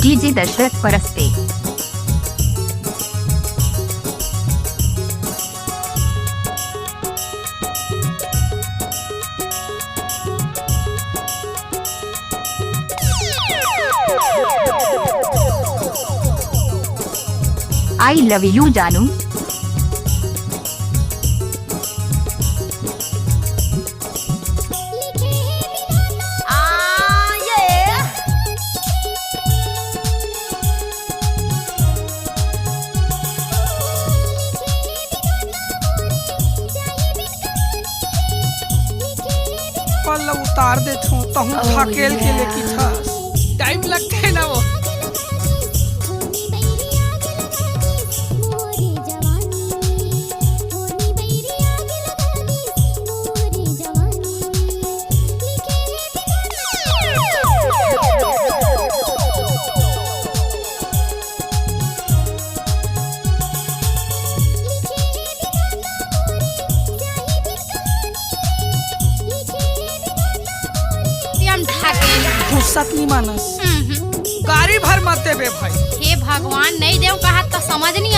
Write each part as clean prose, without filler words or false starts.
DJ Dashrath Paraste. I love you जानू। पल उतार दे छू तहु धकेल के लेकी था टाइम लगते है ना वो। सतनी मानस गाड़ी भर मत देबे भाई। हे भगवान नहीं देव कहा तो समझ नहीं आ।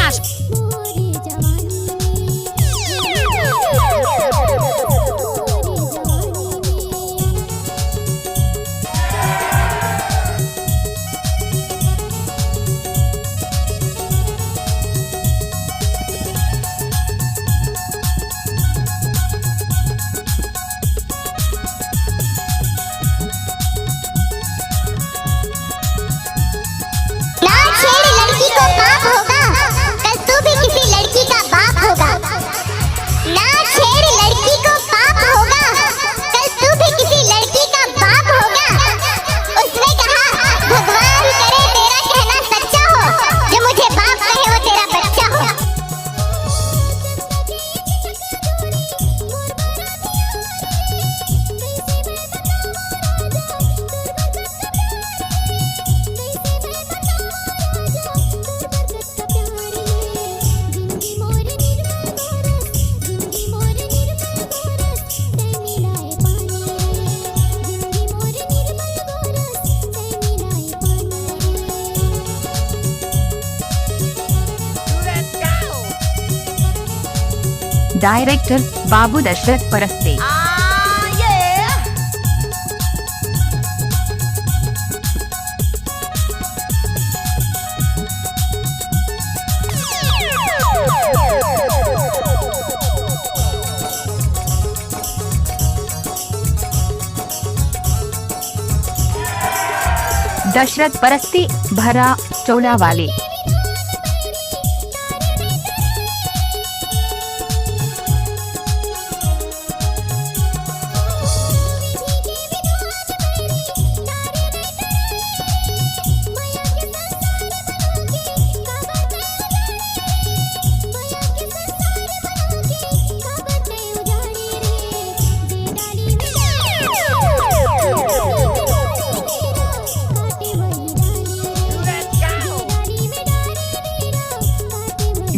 डायरेक्टर बाबू दशरथ परस्ते। दशरथ परस्ते भरा चौला वाले।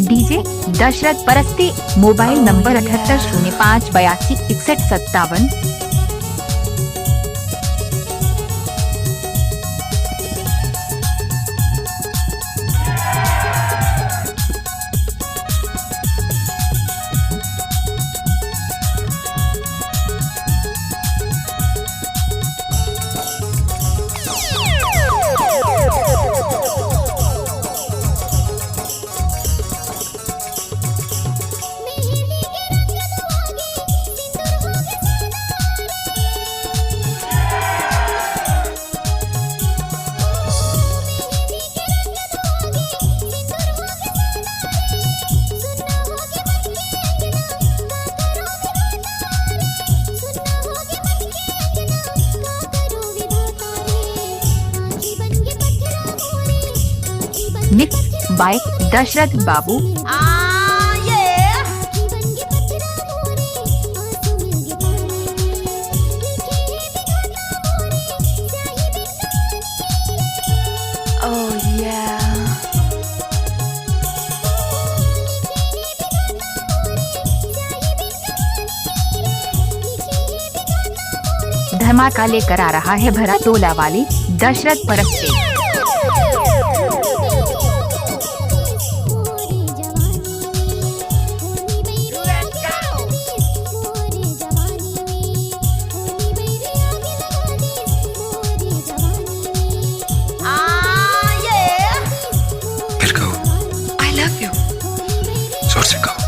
DJ Dashrath Paraste. Mobile number 7805826157। Mix by Dashrath बाबू। धमाका लेकर आ रहा है भरा टोला वाले दशरथ परस्ते। जोर से कहो।